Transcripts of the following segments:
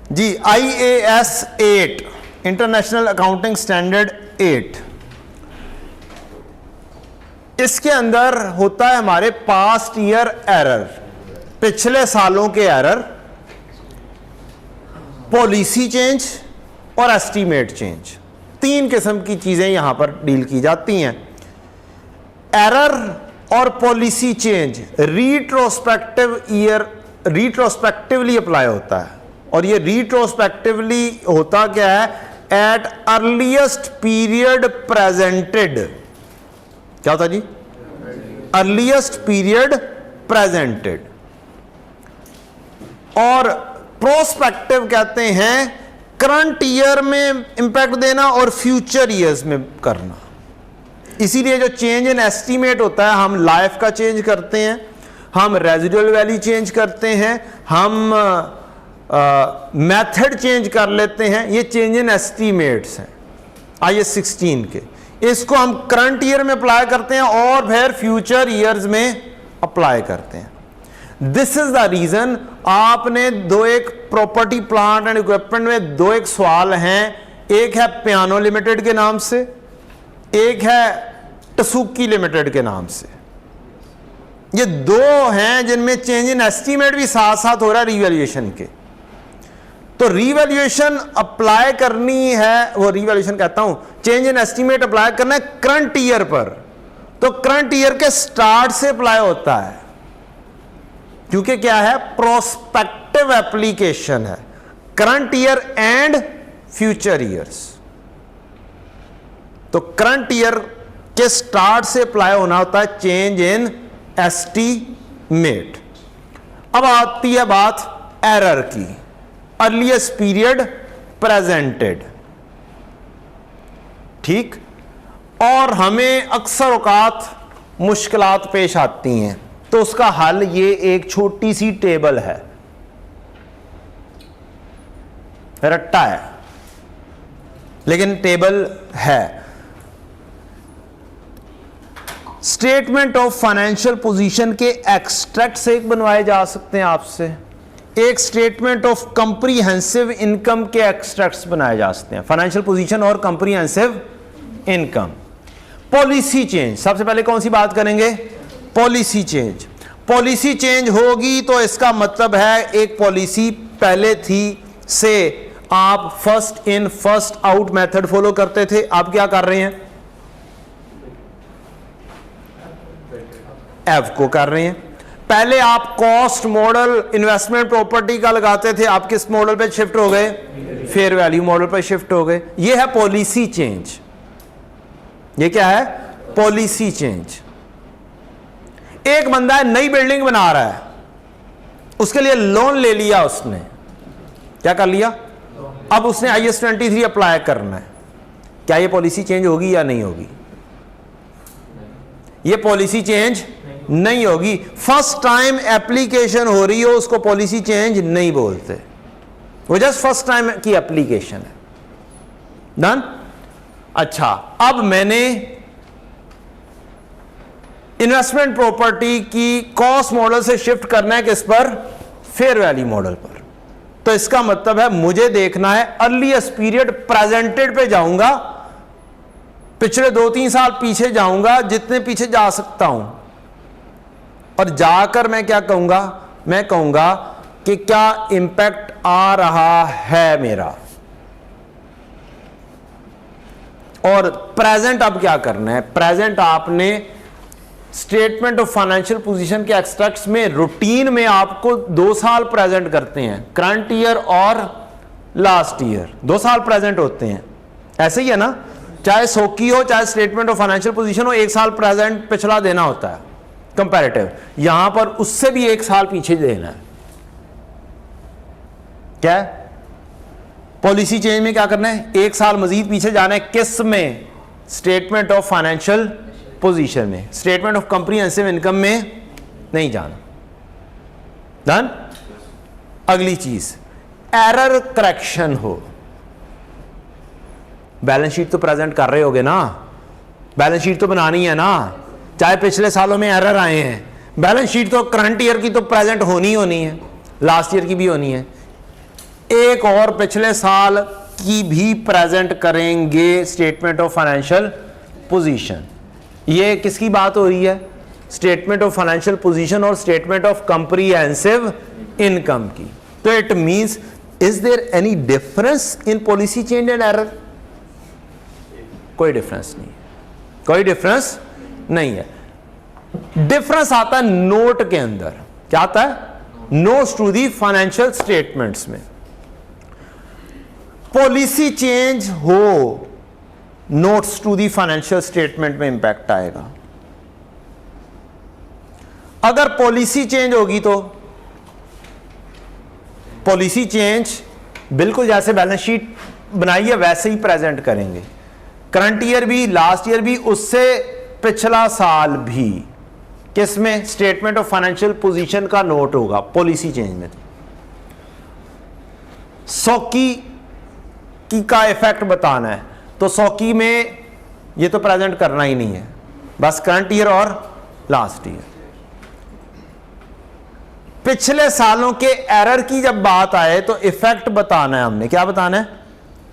जी IAS 8 international accounting standard 8, इसके अंदर होता है हमारे पास्ट ईयर एरर, पिछले सालों के एरर, पॉलिसी चेंज और एस्टीमेट चेंज। 3 किस्म की चीजें यहां पर डील की जाती हैं। एरर और पॉलिसी चेंज रिट्रोस्पेक्टिवली अप्लाई होता है, और ये रिट्रोस्पेक्टिवली होता क्या है? At earliest period presented. क्या होता जी? Earliest period presented. और प्रोस्पेक्टिव कहते हैं करंट ईयर में इंपैक्ट देना और फ्यूचर ईयर्स में करना। इसीलिए जो चेंज इन एस्टीमेट होता है, हम लाइफ का चेंज करते हैं, हम रेजिडुअल वैल्यू चेंज करते हैं, हम मेथड चेंज कर लेते हैं। ये चेंज इन एस्टीमेट्स हैं IAS 16 के। इसको हम करंट ईयर में अप्लाई करते हैं और फिर फ्यूचर ईयर्स में अप्लाई करते हैं। दिस इज द रीजन आपने एक प्रॉपर्टी प्लांट एंड इक्विपमेंट में एक सवाल हैं। एक है पियानो लिमिटेड के नाम से, एक है टसूकी लिमिटेड के नाम से। ये 2 हैं जिनमें चेंज इन एस्टीमेट भी साथ साथ हो रहा है रिवैल्यूएशन के। तो रिवैल्यूएशन अप्लाई करनी है, वो रिवैल्यूएशन कहता हूं, चेंज इन एस्टीमेट अप्लाई करना है करंट ईयर पर, तो करंट ईयर के स्टार्ट से अप्लाई होता है, क्योंकि क्या है? प्रोस्पेक्टिव एप्लीकेशन है, current year and future years. तो करंट ईयर के स्टार्ट से अप्लाई होना होता है चेंज इन एस्टीमेट। अब आती है बात एरर की, अर्लीस्ट पीरियड प्रेजेंटेड। ठीक, और हमें अक्सर औकात मुश्किलात पेश आती हैं, तो उसका हल ये एक छोटी सी टेबल है, रट्टा है लेकिन टेबल है। स्टेटमेंट ऑफ फाइनेंशियल पोजीशन के एक्सट्रैक्ट्स एक बनवाए जा सकते हैं आपसे, एक स्टेटमेंट ऑफ कंप्रीहेंसिव इनकम के एक्सट्रैक्ट्स बनाए जा सकते हैं, फाइनेंशियल पोजीशन और कंप्रीहेंसिव इनकम। पॉलिसी चेंज, सबसे पहले कौन सी बात करेंगे? Policy change. पॉलिसी चेंज होगी तो इसका मतलब है एक पॉलिसी पहले थी से आप first in first out method follow करते थे, आप क्या कर रहे हैं? एफ को कर रहे हैं। पहले आप कॉस्ट मॉडल इन्वेस्टमेंट प्रॉपर्टी का लगाते थे, आप किस मॉडल पे शिफ्ट हो गए? फेयर वैल्यू मॉडल पे शिफ्ट हो गए। ये है पॉलिसी चेंज। ये क्या है? Policy change. एक बंदा है नई बिल्डिंग बना रहा है, उसके लिए लोन ले लिया उसने, क्या कर लिया? अब उसने IAS 23 अप्लाई करना है। क्या ये पॉलिसी चेंज होगी या नहीं होगी? ये पॉलिसी चेंज नहीं होगी। फर्स्ट टाइम एप्लीकेशन हो रही हो उसको पॉलिसी चेंज नहीं बोलते, वो जस्ट फर्स्ट टाइम की एप्लीकेशन है। डन? अच्छा, अब मैंने इन्वेस्टमेंट प्रॉपर्टी की कॉस्ट मॉडल से शिफ्ट करना है किस पर? फेयर वैल्यू मॉडल पर। तो इसका मतलब है मुझे देखना है अर्लीस्ट पीरियड प्रेजेंटेड पे जाऊंगा, पिछले 2-3 साल पीछे जाऊंगा, जितने पीछे जा सकता हूं, और जाकर मैं क्या कहूंगा? मैं कहूंगा कि क्या इंपैक्ट आ रहा है मेरा। और प्रेजेंट अब क्या करना है? प्रेजेंट आपने स्टेटमेंट ऑफ फाइनेंशियल पोजीशन के एक्सट्रैक्ट्स में रूटीन में आपको 2 साल प्रेजेंट करते हैं, करंट ईयर और लास्ट ईयर 2 साल प्रेजेंट होते हैं। ऐसे ही है ना, चाहे सोकी हो चाहे स्टेटमेंट ऑफ फाइनेंशियल पोजीशन हो, 1 साल प्रेजेंट पिछला देना होता है कंपैरेटिव। यहां पर उससे भी 1 साल पीछे देना है। क्या है? पॉलिसी चेंज में क्या करना है? 1 साल मजीद पीछे जाना है। किस में? स्टेटमेंट ऑफ फाइनेंशियल पोजीशन में। स्टेटमेंट ऑफ कंप्रीहेंसिव इनकम में नहीं जाना। डन? अगली चीज, एरर करेक्शन हो। बैलेंस शीट तो प्रेजेंट कर रहे होगे ना, बैलेंस शीट तो बनानी है ना, चाहे पिछले सालों में एरर आए हैं। बैलेंस शीट तो करंट ईयर की तो प्रेजेंट होनी है, लास्ट ईयर की भी होनी है। एक और पिछले साल की भी प्रेजेंट करेंगे स्टेटमेंट ऑफ फाइनेंशियल पोजीशन। ये किसकी बात हो रही है? स्टेटमेंट ऑफ फाइनेंशियल पोजीशन और स्टेटमेंट ऑफ कंप्रीहेंसिव इनकम की। तो it means, is there any difference in policy change and error? कोई डिफरेंस नहीं, कोई डिफरेंस नहीं है। डिफरेंस आता है नोट के अंदर। क्या आता है? Notes to the financial statements में। पॉलिसी चेंज हो, notes to the financial statement में इंपैक्ट आएगा। अगर पॉलिसी चेंज होगी तो पॉलिसी चेंज बिल्कुल जैसे बैलेंस शीट बनाई है वैसे ही प्रेजेंट करेंगे। करंट ईयर भी, लास्ट ईयर भी, उससे पिछला साल भी। किसमें? स्टेटमेंट ऑफ फाइनेंशियल पोजीशन का नोट होगा पॉलिसी चेंज में। सौकी की का इफेक्ट बताना है तो सौकी में ये तो प्रेजेंट करना ही नहीं है, बस करंट ईयर और लास्ट ईयर। पिछले सालों के एरर की जब बात आए तो इफेक्ट बताना है हमने। क्या बताना है?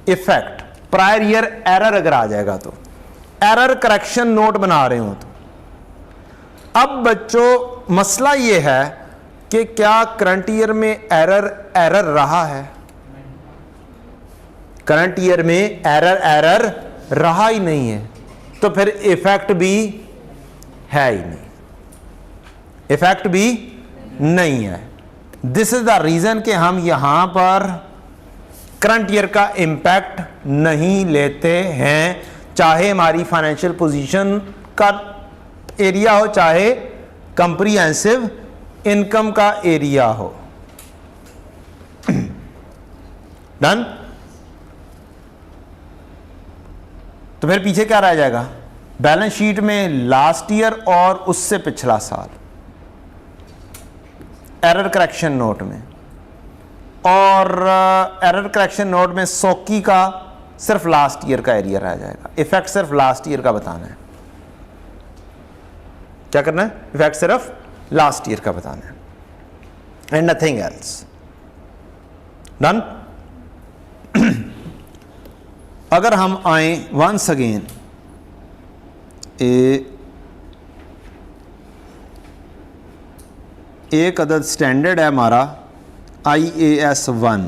इफेक्ट। प्रायर ईयर एरर अगर आ जाएगा तो एरर करेक्शन नोट बना रहे हो तो। अब बच्चों मसला यह है कि क्या करंट ईयर में एरर रहा है? करंट ईयर में एरर रहा ही नहीं है, तो फिर इफेक्ट भी है ही नहीं, इफेक्ट भी नहीं है। दिस इज द रीजन कि हम यहां पर करंट ईयर का इंपैक्ट नहीं लेते हैं, चाहे हमारी फाइनेंशियल पोजीशन का एरिया हो, चाहे कंप्रीहेंसिव इनकम का एरिया हो। डन? तो फिर पीछे क्या रह जाएगा? बैलेंस शीट में लास्ट ईयर और उससे पिछला साल एरर करेक्शन नोट में, और एरर करेक्शन नोट में सौकी का सिर्फ लास्ट ईयर का एरिया रह जाएगा। इफेक्ट सिर्फ लास्ट ईयर का बताना है। क्या करना है? इफेक्ट सिर्फ लास्ट ईयर का बताना है एंड नथिंग एल्स। डन? अगर हम आए वंस अगेन एक अदद स्टैंडर्ड है हमारा IAS 1,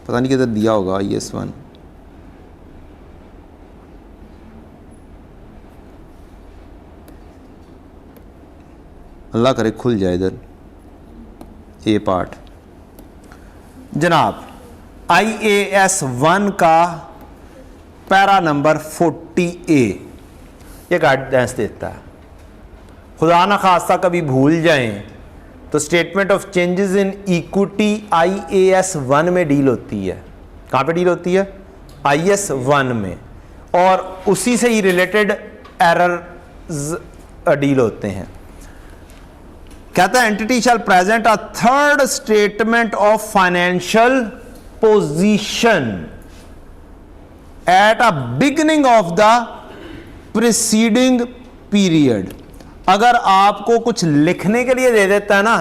पता नहीं किधर दिया होगा IAS 1। अल्लाह करे खुल जाए इधर ये पार्ट। जनाब IAS 1 का पैरा नंबर 40A ये गाइडेंस देता है। खुदा ना खास्ता कभी भूल जाएं तो statement of changes in equity IAS 1 में डील होती है। कहाँ पे डील होती है? IAS 1 में, और उसी से ही रिलेटेड एरर डील होते हैं। कहता है entity shall present a third statement of financial position at a beginning of the preceding period. अगर आपको कुछ लिखने के लिए दे देता है ना,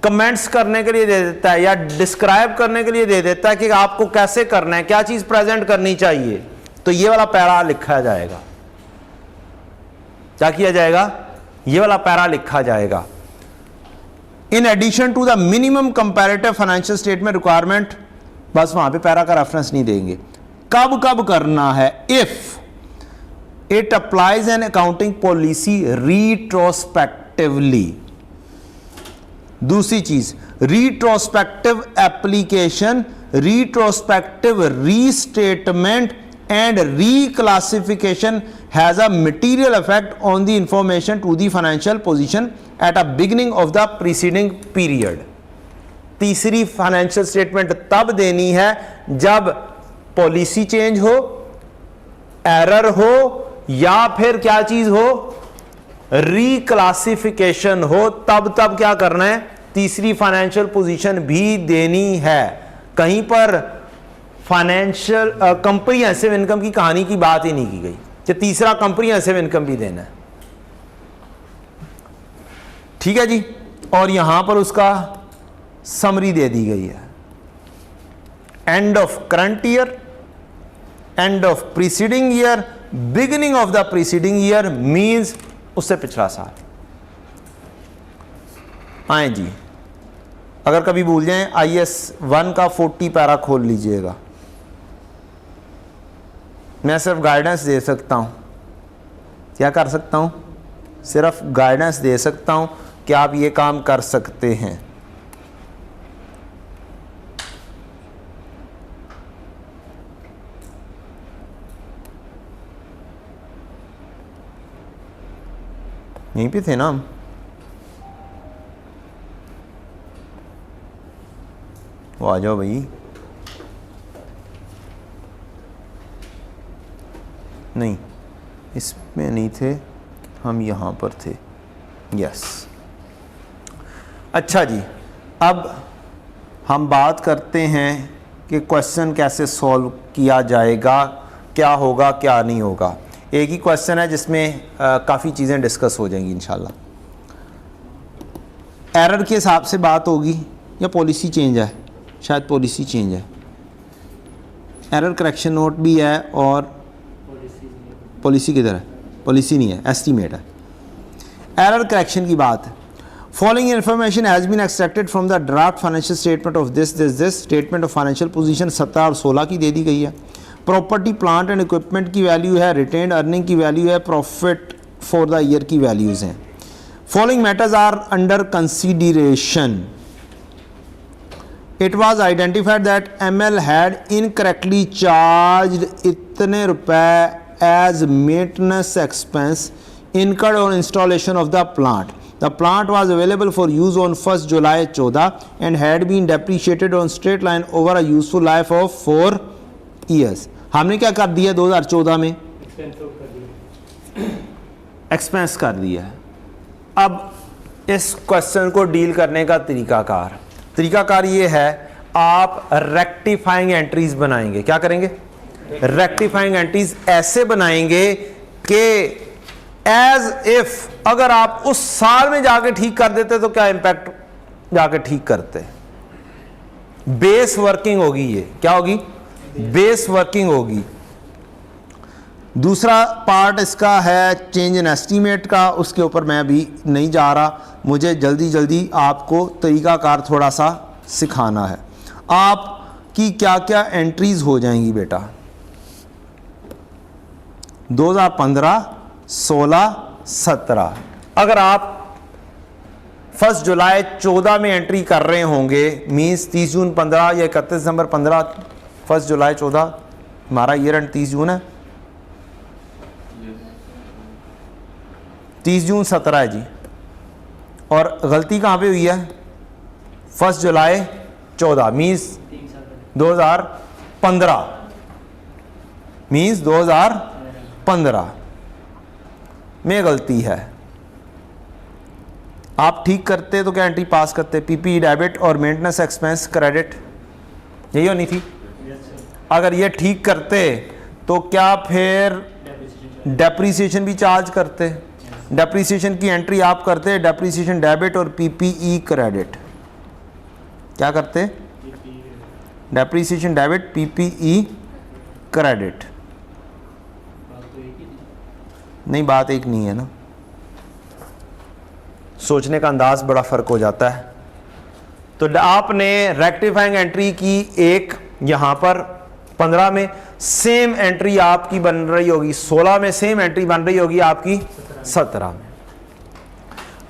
कमेंट्स करने के लिए दे देता है या डिस्क्राइब करने के लिए दे देता है कि आपको कैसे करना है, क्या चीज प्रेजेंट करनी चाहिए, तो ये वाला पैरा लिखा जाएगा। क्या किया जाएगा? ये वाला पैरा लिखा जाएगा। In addition to the minimum comparative financial statement requirement, बस वहां पे पैरा का रेफरेंस नहीं देंगे। कब कब करना है? If it applies an accounting policy retrospectively. दूसरी चीज, retrospective application, retrospective restatement and reclassification has a material effect on the information to the financial position at a beginning of the preceding period। तीसरी financial statement तब देनी है जब policy change हो, error हो, या फिर क्या चीज हो? रिक्लासिफिकेशन हो। तब क्या करना है? तीसरी फाइनेंशियल पोजीशन भी देनी है। कहीं पर फाइनेंशियल कंप्रीहेंसिव इनकम की कहानी की बात ही नहीं की गई कि तीसरा कंप्रीहेंसिव इनकम भी देना है। ठीक है जी। और यहां पर उसका समरी दे दी गई है। End of current year, end of preceding year, beginning of the preceding year means उससे पिछला साल। आए जी, अगर कभी भूल जाएं IAS 1 का 40 पैरा खोल लीजिएगा। मैं सिर्फ गाइडेंस दे सकता हूं, क्या कर सकता हूं, सिर्फ गाइडेंस दे सकता हूं कि आप ये काम कर सकते हैं। यहीं पे थे ना हम, वो आ जाओ भाई। नहीं, इसमें नहीं थे हम, यहाँ पर थे। यस, अच्छा जी, अब हम बात करते हैं कि क्वेश्चन कैसे सॉल्व किया जाएगा, क्या होगा क्या नहीं होगा। एक ही क्वेश्चन है जिसमें काफ़ी चीज़ें डिस्कस हो जाएंगी इंशाल्लाह। एरर के हिसाब से बात होगी या पॉलिसी चेंज है, शायद पॉलिसी चेंज है। एरर करेक्शन नोट भी है और पॉलिसी किधर है, पॉलिसी नहीं है, एस्टीमेट है। एरर करेक्शन की बात है। Following information has been extracted from the draft financial statement of this statement of financial position 17 और 16 की दे दी गई है। प्रॉपर्टी प्लांट एंड इक्विपमेंट की वैल्यू है, रिटेन्ड अर्निंग की वैल्यू है, प्रॉफिट फॉर द ईयर की वैल्यूज़ हैं। Following matters are under consideration. It was identified that ML had incorrectly charged इतने रुपए as maintenance expense incurred on installation of the plant. The plant was available for use on 1st July 14 and had been depreciated on straight line over a useful life of 4 years. हमने क्या कर दिया 2014 में? Expense कर दिया। अब इस question को डील करने का तरीकाकार ये है, आप रेक्टिफाइंग एंट्रीज बनाएंगे। क्या करेंगे? रेक्टिफाइंग एंट्रीज ऐसे बनाएंगे कि एज इफ अगर आप उस साल में जाके ठीक कर देते तो क्या इंपैक्ट जाके ठीक करते। बेस वर्किंग होगी, ये क्या होगी? बेस वर्किंग होगी। दूसरा पार्ट इसका है चेंज इन एस्टीमेट का, उसके ऊपर मैं अभी नहीं जा रहा, मुझे जल्दी आपको तरीकाकार थोड़ा सा सिखाना है। आपकी क्या क्या एंट्रीज हो जाएंगी बेटा? 2015, 16, 17। अगर आप 1 जुलाई 14 में एंट्री कर रहे होंगे, मीन्स 30 जून 15 या 31 दिसंबर 15, 1 जुलाई 14, हमारा ईयर एंड 30 जून है, 30 जून 17 है जी। और गलती कहाँ पे हुई है? 1 जुलाई 14 मीन्स 2015, मीन्स 2015 में गलती है। आप ठीक करते तो क्या एंट्री पास करते? पीपी डेबिट और मेंटेनेंस एक्सपेंस क्रेडिट, यही होनी थी। अगर ये ठीक करते तो क्या फिर डेप्रीसिएशन भी चार्ज करते? डेप्रीसिएशन की एंट्री आप करते डेप्रीसिएशन डेबिट और पीपीई क्रेडिट। क्या करते? Depreciation debit, PPE credit. नहीं, बात एक नहीं है ना, सोचने का अंदाज बड़ा फर्क हो जाता है। तो आपने रेक्टिफाइंग एंट्री की एक यहां पर 15 में, सेम एंट्री आपकी बन रही होगी 16 में, सेम एंट्री बन रही होगी आपकी 17 में।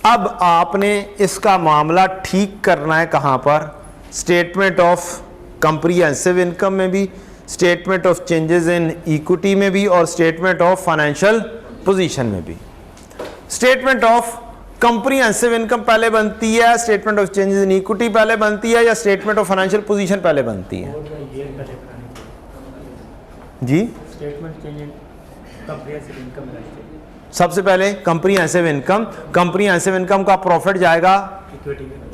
अब आपने इसका मामला ठीक करना है कहां पर? स्टेटमेंट ऑफ कंप्रिहेंसिव इनकम में भी, statement of changes in equity में भी और स्टेटमेंट ऑफ फाइनेंशियल पोजीशन में भी। स्टेटमेंट ऑफ कंप्रिहेंसिव इनकम पहले बनती है, statement of changes in equity पहले बनती है, या स्टेटमेंट ऑफ फाइनेंशियल पोजीशन पहले बनती है? जी, statement change in comprehensive income. सबसे पहले कंप्रिहेंसिव इनकम, कंप्रिहेंसिव इनकम का प्रॉफिट जाएगा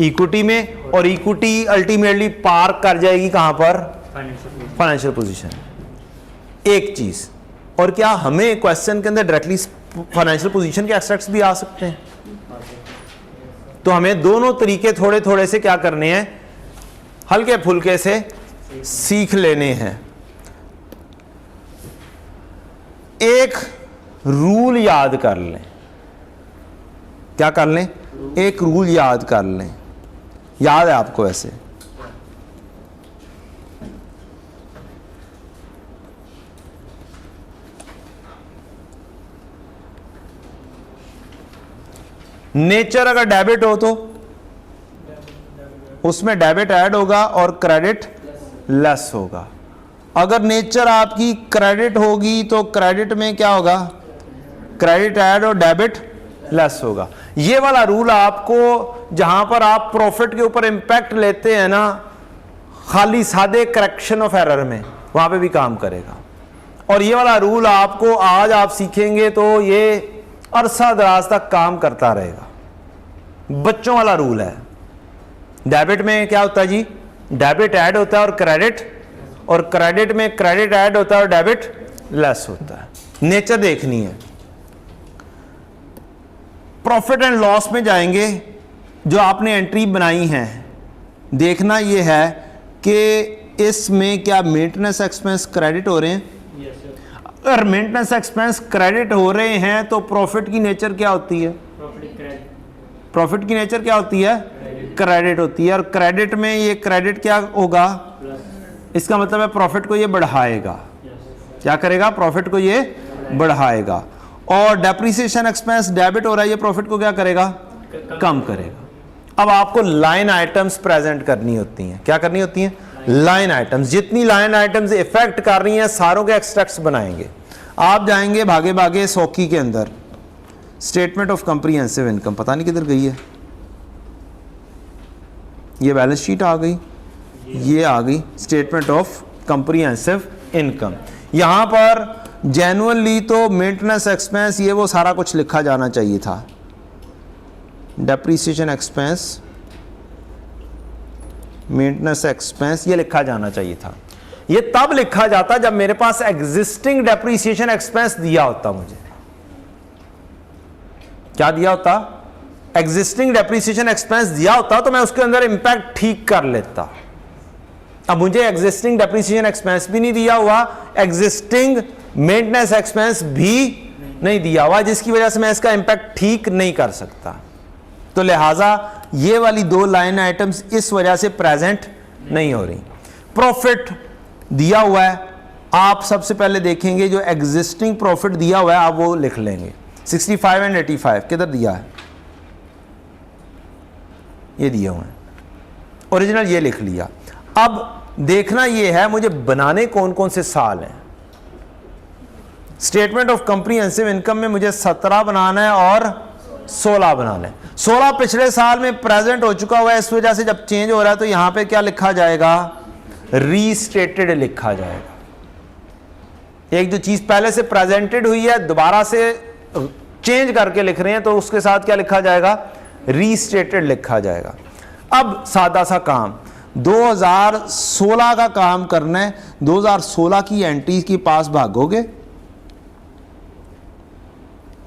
इक्विटी में, और इक्विटी अल्टीमेटली पार कर जाएगी कहां पर? Financial position. एक चीज और, क्या हमें क्वेश्चन के अंदर डायरेक्टली फाइनेंशियल पोजीशन के एस्पेक्ट्स भी आ सकते हैं? तो हमें दोनों तरीके थोड़े थोड़े से क्या करने हैं, हल्के फुल्के से सीख लेने हैं। एक रूल याद कर लें। क्या कर लें? एक रूल याद कर लें। याद है आपको वैसे? नेचर अगर डेबिट हो तो उसमें डेबिट ऐड होगा और क्रेडिट लेस होगा। अगर नेचर आपकी क्रेडिट होगी तो क्रेडिट में क्या होगा? क्रेडिट ऐड और डेबिट लेस होगा। ये वाला रूल आपको जहां पर आप प्रॉफिट के ऊपर इंपैक्ट लेते हैं ना, खाली सादे करेक्शन ऑफ एरर में, वहां पे भी काम करेगा। और ये वाला रूल आपको आज आप सीखेंगे तो ये अरसा दराज तक काम करता रहेगा। बच्चों वाला रूल है। डेबिट में क्या होता है जी? डेबिट ऐड होता है और क्रेडिट में क्रेडिट ऐड होता है और डेबिट लेस होता है। नेचर देखनी है। प्रॉफिट एंड लॉस में जाएंगे, जो आपने एंट्री बनाई है, देखना यह है कि इसमें क्या मेंटेनेंस एक्सपेंस क्रेडिट हो रहे हैं। अगर मेंटेनेंस एक्सपेंस क्रेडिट हो रहे हैं तो प्रॉफिट की नेचर क्या होती है? प्रॉफिट की नेचर क्या होती है? क्रेडिट होती है। और क्रेडिट में ये क्रेडिट क्या होगा? इसका मतलब है प्रॉफिट को ये बढ़ाएगा। क्या करेगा? प्रॉफिट को ये बढ़ाएगा। और डेप्रिसिएशन एक्सपेंस डेबिट हो रहा है, ये प्रॉफिट को क्या करेगा? कम करेगा। अब आपको लाइन आइटम्स प्रेजेंट करनी होती हैं। क्या करनी होती हैं? Line items. जितनी लाइन आइटम्स इफेक्ट कर रही हैं सारों के एक्सट्रैक्ट्स बनाएंगे। आप जाएंगे भागे भागे सौकी के अंदर, स्टेटमेंट ऑफ कॉम्प्रिहेंसिव इनकम, पता नहीं किधर गई है। ये बैलेंस शीट आ गई, ये आ गई स्टेटमेंट ऑफ कॉम्प्रिहेंसिव इनकम। यहां पर जेन्युइनली तो मेंटेनेंस एक्सपेंस ये वो सारा कुछ लिखा जाना चाहिए था। डेप्रिसिएशन एक्सपेंस, मेंटेनेंस एक्सपेंस ये लिखा जाना चाहिए था। ये तब लिखा जाता जब मेरे पास एग्जिस्टिंग डेप्रिसिएशन एक्सपेंस दिया होता। मुझे क्या दिया होता? एग्जिस्टिंग डेप्रिसिएशन एक्सपेंस दिया होता तो मैं उसके अंदर इंपैक्ट ठीक कर लेता। अब मुझे एग्जिस्टिंग डेप्रिसिएशन एक्सपेंस भी नहीं दिया हुआ, एग्जिस्टिंग मेंटेनेंस एक्सपेंस भी नहीं दिया हुआ, जिसकी वजह से मैं इसका इंपैक्ट ठीक नहीं कर सकता। तो लिहाजा ये वाली दो लाइन आइटम्स इस वजह से प्रेजेंट नहीं हो रही। प्रॉफिट दिया हुआ है, आप सबसे पहले देखेंगे जो एग्जिस्टिंग प्रॉफिट दिया हुआ है आप वो लिख लेंगे। 65 एंड 85 किधर दिया है? ये दिया हुआ है, ओरिजिनल ये लिख लिया। अब देखना ये है मुझे बनाने कौन कौन से साल हैं। स्टेटमेंट ऑफ कॉम्प्रिहेंसिव इनकम में मुझे 17 बनाना है और 16 बनाना है। 16 पिछले साल में प्रेजेंट हो चुका हुआ है, इस वजह से जब चेंज हो रहा है तो यहां पे क्या लिखा जाएगा? रीस्टेटेड लिखा जाएगा। एक जो चीज पहले से प्रेजेंटेड हुई है दोबारा से चेंज करके लिख रहे हैं तो उसके साथ क्या लिखा जाएगा? रीस्टेटेड लिखा जाएगा। अब सादा सा काम 2016 का काम करना है। 2016 की एंट्री के पास भागोगे,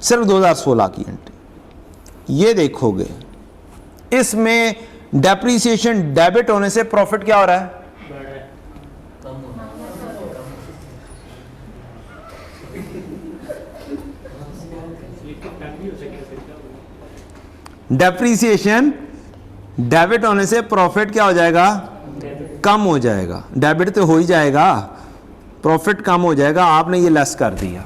सिर्फ 2016 की एंट्री ये देखोगे, इसमें डेप्रिसिएशन डेबिट होने से प्रॉफिट क्या हो रहा है? डेप्रिसिएशन डेबिट होने से प्रॉफिट क्या हो जाएगा? कम हो जाएगा। डेबिट तो हो ही जाएगा, प्रॉफिट कम हो जाएगा। आपने ये लेस कर दिया,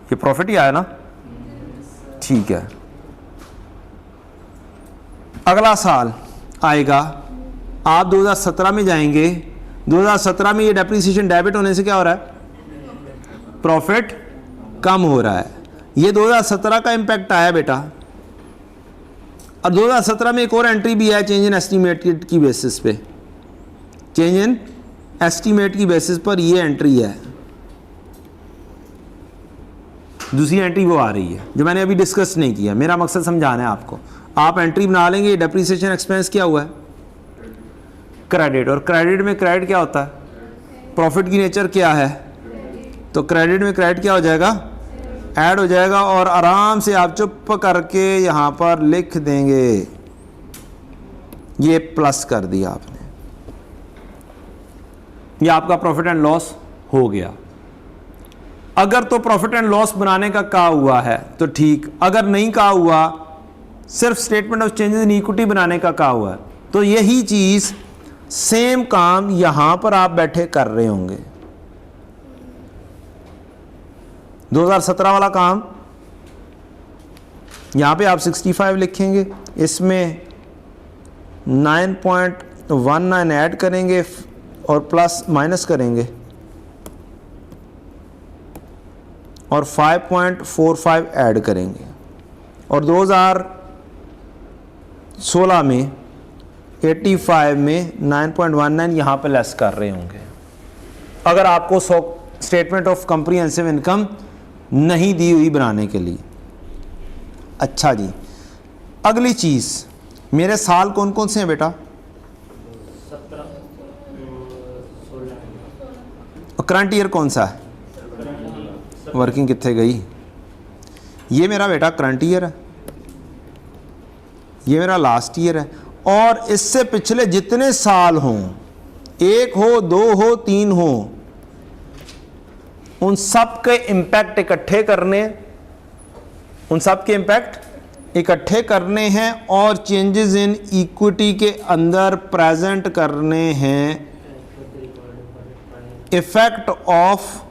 ये प्रॉफिट ही आया ना, ठीक है। अगला साल आएगा, आप 2017 में जाएंगे। 2017 में ये डेप्रिसिएशन डेबिट होने से क्या हो रहा है? प्रॉफिट कम हो रहा है। ये 2017 का इंपैक्ट आया बेटा। और 2017 में एक और एंट्री भी है चेंज इन एस्टीमेट की बेसिस पे। चेंज इन एस्टीमेट की बेसिस पर ये एंट्री है, दूसरी एंट्री वो आ रही है जो मैंने अभी डिस्कस नहीं किया। मेरा मकसद समझाना है आपको। आप एंट्री बना लेंगे, डेप्रिसिएशन एक्सपेंस क्या हुआ है? क्रेडिट। और क्रेडिट में क्रेडिट क्या होता है? प्रॉफिट की नेचर क्या है? तो क्रेडिट में क्रेडिट क्या हो जाएगा? ऐड हो जाएगा। और आराम से आप चुप करके यहां पर लिख देंगे ये प्लस कर दिया आपने, ये आपका प्रॉफिट एंड लॉस हो गया। अगर तो प्रॉफिट एंड लॉस बनाने का कहा हुआ है तो ठीक, अगर नहीं कहा हुआ, सिर्फ statement of changes in equity बनाने का कहा हुआ है, तो यही चीज सेम काम यहां पर आप बैठे कर रहे होंगे। 2017 वाला काम यहां पे आप 65 लिखेंगे, इसमें 9.19 ऐड करेंगे और प्लस माइनस करेंगे और 5.45 ऐड करेंगे, और 2016 में 85 में 9.19 यहां पे लेस कर रहे होंगे, अगर आपको स्टेटमेंट ऑफ कॉम्प्रिहेंसिव इनकम नहीं दी हुई बनाने के लिए। अच्छा जी, अगली चीज, मेरे साल कौन कौन से हैं बेटा? 17, 16 और करंट ईयर कौन सा है? वर्किंग कितने गई? ये मेरा बेटा करंट ईयर है, ये मेरा लास्ट ईयर है, और इससे पिछले जितने साल हों, 1 हो 2 हो 3 हो, उन सब के इंपैक्ट इकट्ठे करने, उन सब के इंपैक्ट इकट्ठे करने हैं और चेंजेस इन इक्विटी के अंदर प्रेजेंट करने हैं effect of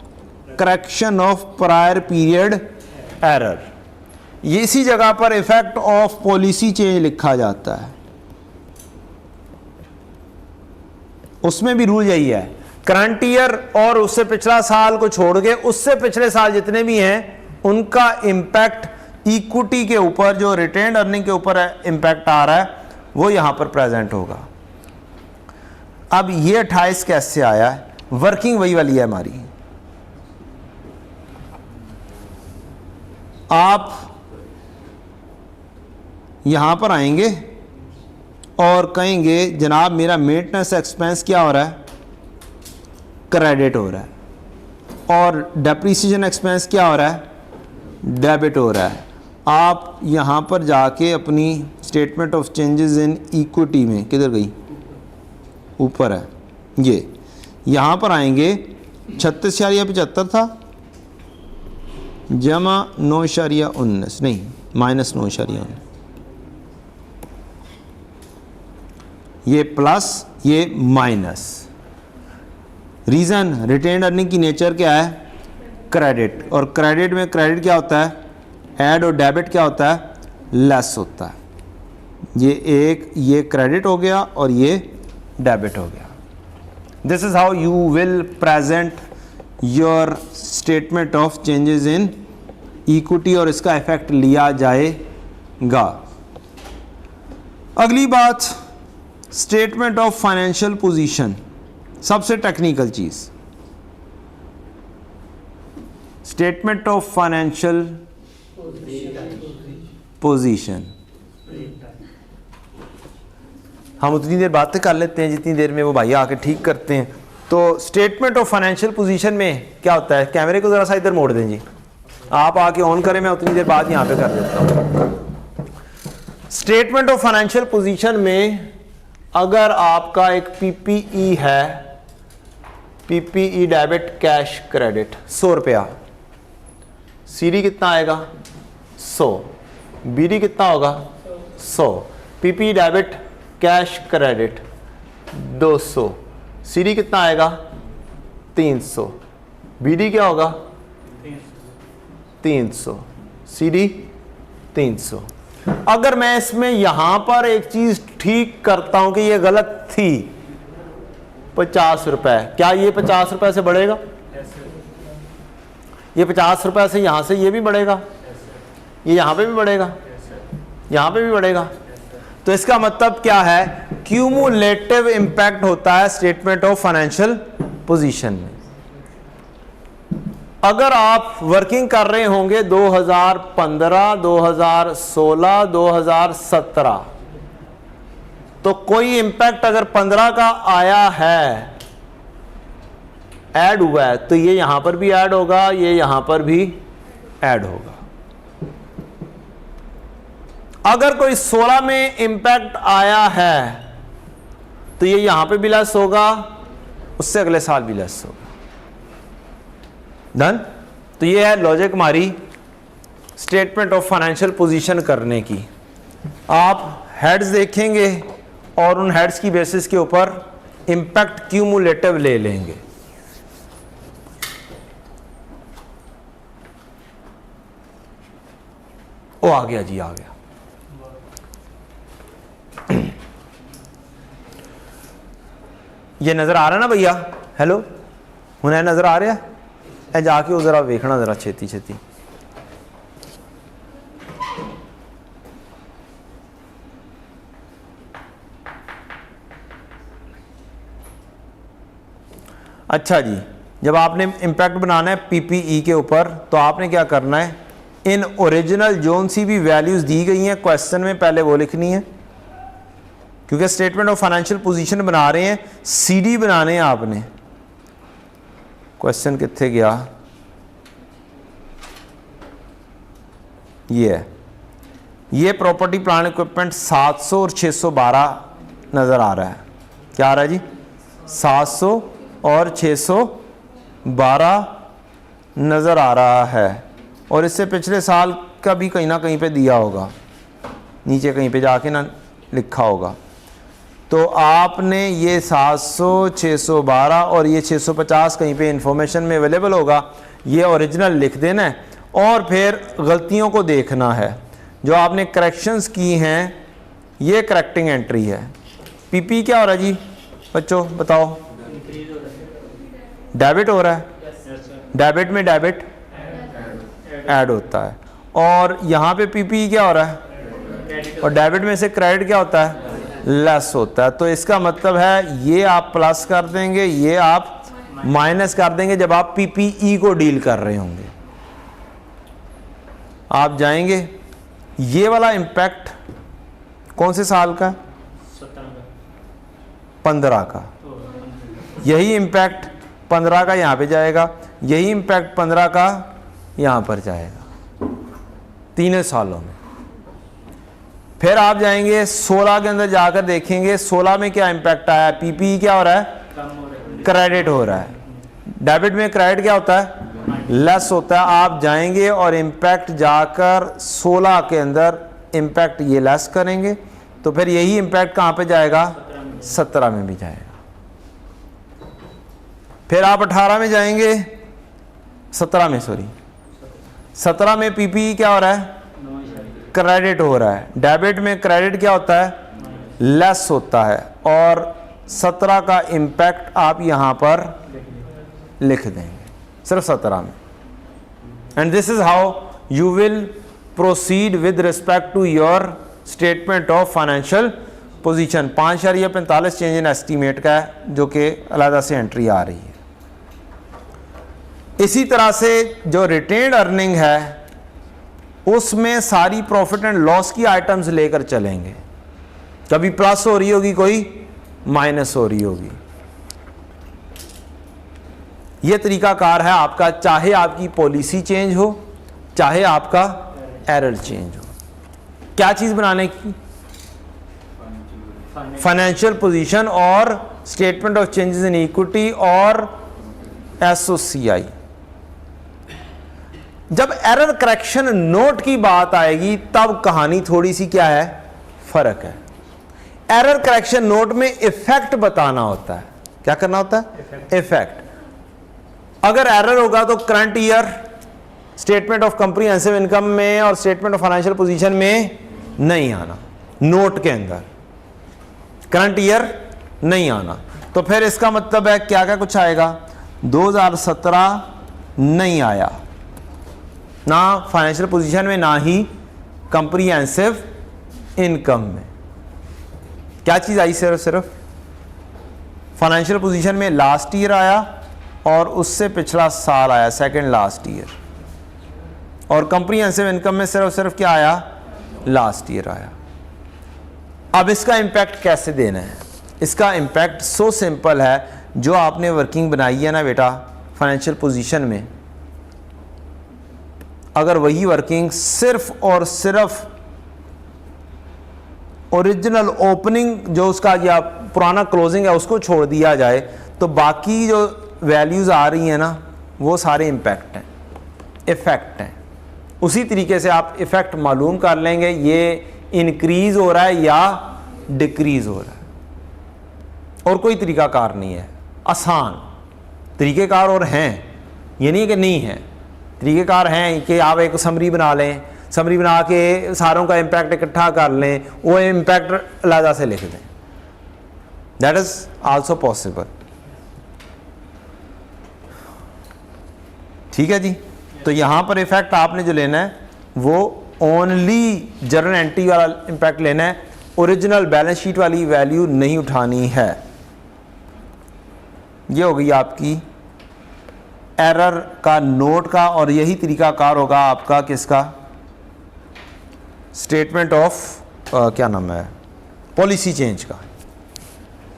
correction of prior period error. ये इसी जगह पर इफेक्ट ऑफ पॉलिसी चेंज लिखा जाता है, उसमें भी रूल यही है, करंट ईयर और उससे पिछला साल को छोड़ के उससे पिछले साल जितने भी हैं उनका इंपैक्ट इक्विटी के ऊपर, जो रिटेन्ड अर्निंग के ऊपर इंपैक्ट आ रहा है, वो यहां पर प्रेजेंट होगा। अब ये 28 कैसे आया है? वर्किंग वही वाली है हमारी। आप यहां पर आएंगे और कहेंगे जनाब मेरा मेंटेनेंस एक्सपेंस क्या हो रहा है? क्रेडिट हो रहा है, और डेप्रिसिएशन एक्सपेंस क्या हो रहा है? डेबिट हो रहा है। आप यहां पर जाके अपनी statement of changes in equity में, किधर गई? ऊपर है ये, यहां पर आएंगे 36.75 था जमा 9.19, नहीं -9.19, ये प्लस ये माइनस। रीजन, रिटेन्ड अर्निंग की नेचर क्या है? क्रेडिट, और क्रेडिट में क्रेडिट क्या होता है? ऐड, और डेबिट क्या होता है? लेस होता है। ये क्रेडिट हो गया और ये डेबिट हो गया। This is how you will present your statement of changes in equity, और इसका इफेक्ट लिया जाएगा। अगली बात, स्टेटमेंट ऑफ फाइनेंशियल पोजीशन, सबसे टेक्निकल चीज। स्टेटमेंट ऑफ फाइनेंशियल पोजीशन हम उतनी देर बातें कर लेते हैं जितनी देर में वो भाई आके ठीक करते हैं। तो स्टेटमेंट ऑफ फाइनेंशियल पोजीशन में क्या होता है? कैमरे को जरा सा इधर मोड़ दें जी, आप आके ऑन करें, मैं उतनी देर बाद यहां पे कर देता हूं। स्टेटमेंट ऑफ फाइनेंशियल पोजीशन में अगर आपका एक पीपीई है, पीपीई डेबिट कैश क्रेडिट 100 रुपया, सीडी कितना आएगा? 100, बीडी कितना होगा? 100, PPE debit cash credit 200, CD कितना आएगा? 300, बीडी क्या होगा? 300, सीडी 300। अगर मैं इसमें यहां पर एक चीज ठीक करता हूं कि ये गलत थी, 50 रुपए, क्या ये 50 रुपए से बढ़ेगा? ये 50 रुपए से यहां से ये भी बढ़ेगा, ये यहां पे भी बढ़ेगा, यहां पे भी बढ़ेगा। तो इसका मतलब क्या है? क्यूमुलेटिव इंपैक्ट होता है स्टेटमेंट ऑफ फाइनेंशियल पोजीशन में। अगर आप वर्किंग कर रहे होंगे 2015, 2016, 2017, तो कोई इंपैक्ट अगर 15 का आया है, ऐड हुआ है, तो ये यहां पर भी ऐड होगा, ये यहां पर भी ऐड होगा। अगर कोई 16 में इंपैक्ट आया है तो ये यहां पे भी लेस होगा, उससे अगले साल भी लेस होगा। डन। तो ये है लॉजिक हमारी स्टेटमेंट ऑफ फाइनेंशियल पोजीशन करने की। आप हेड्स देखेंगे और उन हेड्स की बेसिस के ऊपर इंपैक्ट क्यूमुलेटिव ले लेंगे। ओ आ गया जी, आ गया। ये नजर आ रहा है ना भैया? हेलो, हुन नजर आ रहा है? ए जाके जरा वेखना जरा छेती छेती। अच्छा जी, जब आपने इंपैक्ट बनाना है पीपीई के ऊपर तो आपने क्या करना है, इन ओरिजिनल जोन सी भी वैल्यूज दी गई हैं क्वेश्चन में, पहले वो लिखनी है, क्योंकि स्टेटमेंट ऑफ फाइनेंशियल पोजीशन बना रहे हैं, सीडी बनाने हैं आपने। क्वेश्चन कितने गया? ये है, ये प्रॉपर्टी प्लांट इक्विपमेंट 700 और 612 नजर आ रहा है। क्या आ रहा है जी? 700 और 612 नजर आ रहा है, और इससे पिछले साल का भी कहीं ना कहीं पे दिया होगा, नीचे कहीं पे जाके ना लिखा होगा। तो आपने ये 700, 612 और ये 650 कहीं पे इंफॉर्मेशन में अवेलेबल होगा, ये ओरिजिनल लिख देना है, और फिर गलतियों को देखना है जो आपने करेक्शंस की हैं। ये करेक्टिंग एंट्री है। पीपी क्या हो रहा है जी बच्चों, बताओ? डेबिट हो रहा है, डेबिट में डेबिट ऐड होता है, और यहाँ पे पीपी क्या हो रहा है, और डेबिट में से क्रेडिट क्या होता है, लेस होता है। तो इसका मतलब है ये आप प्लस कर देंगे, ये आप माइनस कर देंगे जब आप पीपीई को डील कर रहे होंगे। आप जाएंगे, ये वाला इंपैक्ट कौन से साल का? 15 का। यही इंपैक्ट 15 का यहाँ पे जाएगा, यही इंपैक्ट 15 का यहाँ पर जाएगा, तीनों सालों में। फिर आप जाएंगे 16 के अंदर जाकर देखेंगे 16 में क्या इंपैक्ट आया। पीपी क्या हो रहा है, क्रेडिट हो रहा है। डेबिट में क्रेडिट क्या होता है, लेस होता है। आप जाएंगे और इंपैक्ट जाकर 16 के अंदर इंपैक्ट ये लेस करेंगे, तो फिर यही इंपैक्ट कहाँ पे जाएगा, 17 में भी जाएगा। फिर आप 18 में जाएंगे, 17 में, सॉरी 17 में पीपी क्या हो रहा है, क्रेडिट हो रहा है। डेबिट में क्रेडिट क्या होता है, लेस होता है, और 17 का इंपैक्ट आप यहां पर लिख देंगे, सिर्फ 17 में। And this is how you will proceed with respect to your statement of financial position. 5.45 change in estimate का है, जो कि अलग से एंट्री आ रही है। इसी तरह से जो रिटेन्ड अर्निंग है उसमें सारी प्रॉफिट एंड लॉस की आइटम्स लेकर चलेंगे, कभी प्लस हो रही होगी, कोई माइनस हो रही होगी। यह तरीकाकार है आपका, चाहे आपकी पॉलिसी चेंज हो, चाहे आपका एरर चेंज हो। क्या चीज बनाने की, फाइनेंशियल पोजीशन और statement of changes in equity और एसओसीआई। जब एरर करेक्शन नोट की बात आएगी तब कहानी थोड़ी सी क्या है, फर्क है। एरर करेक्शन नोट में इफेक्ट बताना होता है। क्या करना होता है, इफेक्ट। अगर एरर होगा तो current year statement of comprehensive income में और स्टेटमेंट ऑफ फाइनेंशियल पोजीशन में नहीं आना, नोट के अंदर करंट ईयर नहीं आना। तो फिर इसका मतलब है क्या क्या कुछ आएगा, 2017 नहीं आया ना फाइनेंशियल पोजीशन में, ना ही कॉम्प्रिहेंसिव इनकम में। क्या चीज आई, सिर्फ फाइनेंशियल पोजीशन में लास्ट ईयर आया और उससे पिछला साल आया, सेकंड लास्ट ईयर, और कॉम्प्रिहेंसिव इनकम में सिर्फ क्या आया, लास्ट ईयर आया। अब इसका इंपैक्ट कैसे देना है, इसका इंपैक्ट सो सिंपल है, जो आपने वर्किंग बनाई है ना बेटा फाइनेंशियल पोजीशन में, अगर वही वर्किंग सिर्फ और सिर्फ ओरिजिनल ओपनिंग जो उसका या पुराना क्लोजिंग है उसको छोड़ दिया जाए तो बाकी जो वैल्यूज़ आ रही हैं ना वो सारे इम्पैक्ट हैं, इफ़ेक्ट हैं। उसी तरीके से आप इफ़ेक्ट मालूम कर लेंगे ये इंक्रीज़ हो रहा है या डिक्रीज़ हो रहा है। और कोई तरीक़ाकार नहीं है, आसान तरीक़ेकार और हैं, ये नहीं कि नहीं है, तरीक़ेकार हैं कि आप एक समरी बना लें, समरी बना के सारों का इम्पैक्ट इकट्ठा कर लें, वो इम्पैक्ट अलहदा से लिख दें, दैट इज़ आल्सो पॉसिबल। ठीक है जी। तो यहाँ पर इफ़ेक्ट आपने जो लेना है वो ओनली जर्नल एंट्री वाला इम्पैक्ट लेना है, ओरिजिनल बैलेंस शीट वाली वैल्यू नहीं उठानी है। ये हो गई आपकी एरर का नोट का, और यही तरीकाकार होगा आपका किसका, स्टेटमेंट ऑफ क्या नाम है, पॉलिसी चेंज का,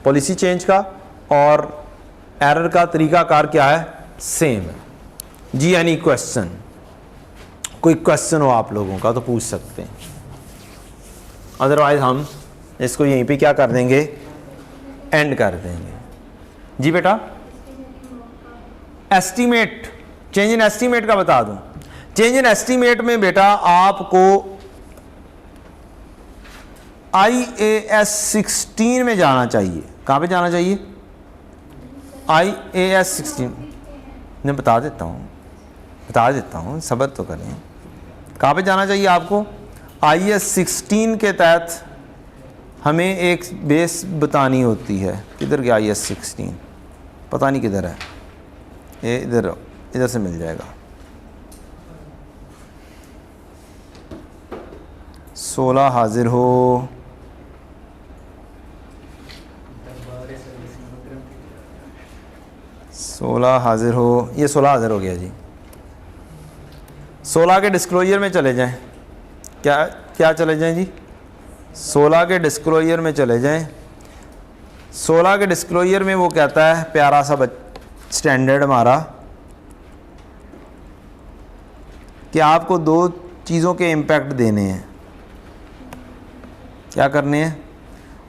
पॉलिसी चेंज का। और एरर का तरीकाकार क्या है, सेम है जी। एनी क्वेश्चन, कोई क्वेश्चन हो आप लोगों का तो पूछ सकते हैं, अदरवाइज हम इसको यहीं पे क्या कर देंगे, एंड कर देंगे जी। बेटा एस्टीमेट, चेंज इन एस्टीमेट का बता दूं। चेंज इन एस्टीमेट में बेटा आपको IAS 16 में जाना चाहिए। कहाँ पे जाना चाहिए, IAS 16 मैं बता देता हूँ, सब्र तो करें। कहाँ पे जाना चाहिए आपको, IAS 16 के तहत हमें एक बेस बतानी होती है। किधर गया IAS 16, पता नहीं किधर है, ये इधर से मिल जाएगा। 16 हाजिर हो, ये 16 हाजिर हो गया जी। 16 के डिस्क्लोजर में चले जाएं, क्या चले जाएं जी, 16 के डिस्क्लोजर में चले जाएं। 16 के डिस्क्लोजर में वो कहता है, प्यारा सा स्टैंडर्ड हमारा, कि आपको दो चीज़ों के इम्पैक्ट देने हैं। क्या करने हैं,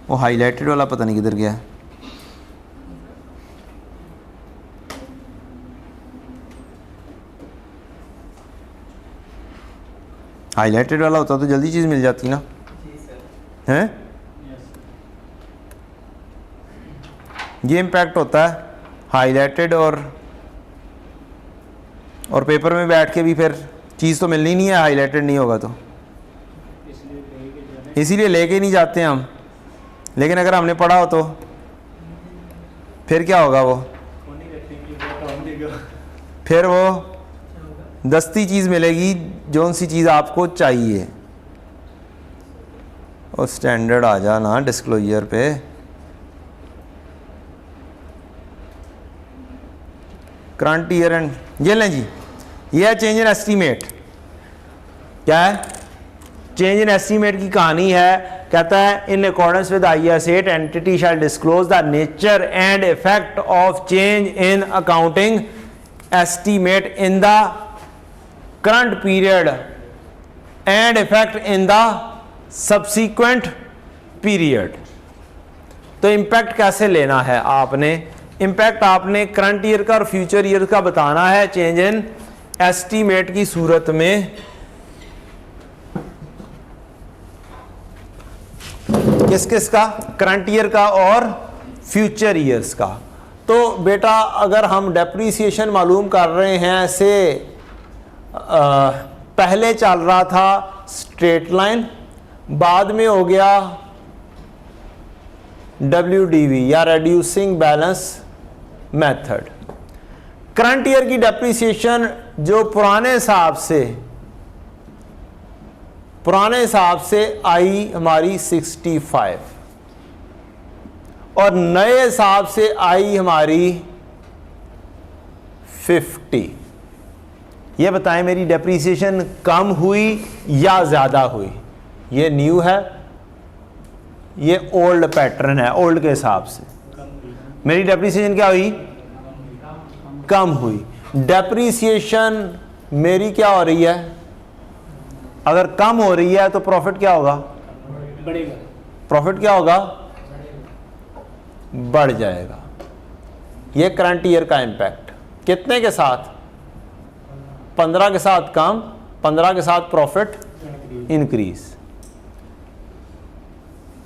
वो हाईलाइटेड वाला पता नहीं किधर गया है, हाईलाइटेड वाला होता तो जल्दी चीज़ मिल जाती ना, हैं। ये इम्पैक्ट होता है हाईलाइटेड, और पेपर में बैठ के भी फिर चीज़ तो मिलनी नहीं है, हाईलाइटेड नहीं होगा तो, इसीलिए लेके नहीं जाते हम। लेकिन अगर हमने पढ़ा हो तो फिर क्या होगा, वो फिर वो दस्ती चीज़ मिलेगी, जौन सी चीज़ आपको चाहिए। और स्टैंडर्ड आ जाना डिस्क्लोजर पे, करंट ईयर एंड, ये लें जी, ये है चेंज इन एस्टीमेट। क्या है, चेंज इन एस्टीमेट की कहानी है। कहता है in accordance with IAS 8 entity shall disclose the nature and effect of change in accounting estimate in the current period and effect in the subsequent period. तो impact कैसे लेना है आपने, इम्पैक्ट आपने करंट ईयर का और फ्यूचर ईयर का बताना है चेंज इन एस्टीमेट की सूरत में। किस किस का, करंट ईयर का और फ्यूचर ईयर्स का। तो बेटा अगर हम डेप्रीसिएशन मालूम कर रहे हैं, ऐसे पहले चल रहा था स्ट्रेट लाइन, बाद में हो गया WDV या reducing balance method. Current year की डेप्रीसिएशन जो पुराने हिसाब से आई हमारी 65 और नए हिसाब से आई हमारी 50। ये बताएं मेरी डेप्रीसिएशन कम हुई या ज़्यादा हुई। ये न्यू है, ये ओल्ड पैटर्न है, ओल्ड के हिसाब से मेरी डेप्रीसिएशन क्या हुई, कम हुई। डेप्रीसिएशन मेरी क्या हो रही है, अगर कम हो रही है तो प्रॉफिट क्या होगा, बढ़ेगा। प्रॉफिट क्या होगा, बढ़ जाएगा। ये करंट ईयर का इम्पैक्ट कितने के साथ? 15 के साथ कम, 15 के साथ प्रॉफिट इंक्रीज।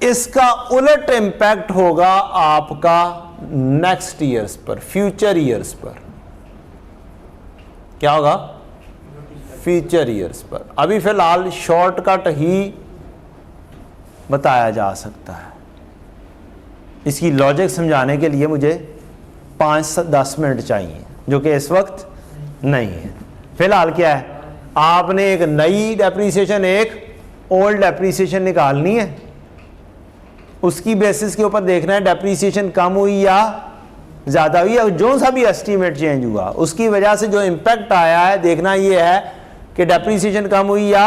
इसका उलट इम्पैक्ट होगा आपका नेक्स्ट ईयर्स पर, फ्यूचर ईयर्स पर। क्या होगा? फ्यूचर ईयर्स पर। अभी फिलहाल शॉर्टकट ही बताया जा सकता है। इसकी लॉजिक समझाने के लिए मुझे 5 से 10 मिनट चाहिए, जो कि इस वक्त नहीं है। फिलहाल क्या है, आपने एक नई डेप्रीसिएशन, एक ओल्ड डेप्रीसिएशन निकालनी है, उसकी बेसिस के ऊपर देखना है डेप्रीसिएशन कम हुई या ज़्यादा हुई, या जो सा भी एस्टीमेट चेंज हुआ उसकी वजह से जो इम्पैक्ट आया है देखना ये है कि डेप्रीसिएशन कम हुई या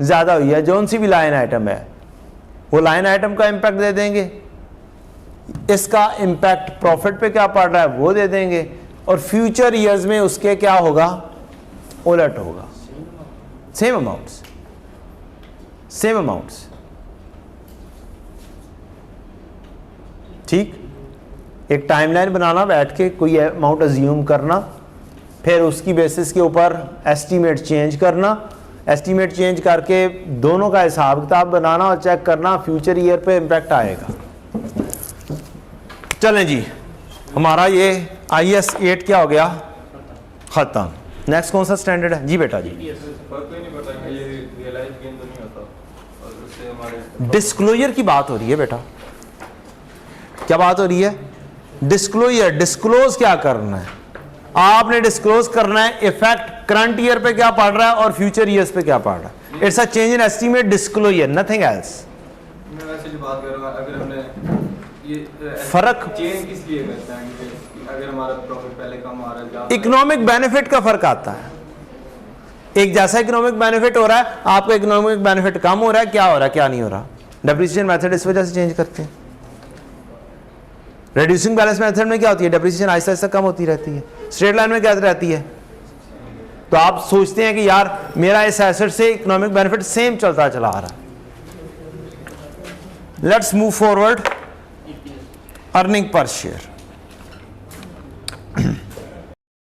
ज़्यादा हुई है। जो सी भी लाइन आइटम है वो लाइन आइटम का इम्पैक्ट दे देंगे, इसका इम्पैक्ट प्रॉफिट पे क्या पड़ रहा है वो दे देंगे, और फ्यूचर ईयर्स में उसके क्या होगा? उलट होगा। Same amounts, same amounts. ठीक, एक टाइमलाइन बनाना, बैठ के कोई अमाउंट अज्यूम करना, फिर उसकी बेसिस के ऊपर एस्टीमेट चेंज करना, एस्टीमेट चेंज करके दोनों का हिसाब किताब बनाना और चेक करना फ्यूचर ईयर पे इम्पैक्ट आएगा। चलें जी, हमारा ये IAS 8 क्या हो गया? खत्म। नेक्स्ट कौन सा स्टैंडर्ड है जी बेटा जी? डिस्क्लोजर की बात हो रही है बेटा। क्या बात हो रही है? डिस्क्लोजर। डिस्क्लोज क्या करना है? आपने डिस्क्लोज करना है इफेक्ट करंट ईयर पे क्या पड़ रहा है और फ्यूचर ईयर्स पे क्या पड़ रहा है। It's a change in estimate disclosure, nothing else. मैं वैसे जो बात कर रहा हूं, अगर हमने ये फर्क चेंज किस लिए करते हैं कि अगर हमारा प्रॉफिट पहले कम आ रहा है, इकोनॉमिक बेनिफिट का फर्क आता है। एक जैसा इकोनॉमिक बेनिफिट हो रहा है, आपका इकोनॉमिक बेनिफिट कम हो रहा है, क्या हो रहा है क्या नहीं हो रहा, डेप्रिसिएशन मेथड इस वजह से चेंज करते हैं। रिड्यूसिंग बैलेंस मेथड में क्या होती है? डेप्रिसिएशन आहिस्ता आहिस्ता कम होती रहती है। स्ट्रेट लाइन में क्या रहती है? तो आप सोचते हैं कि यार मेरा इस एसेट से इकोनॉमिक बेनिफिट सेम चलता चला आ रहा है। Let's move forward. Earning per share.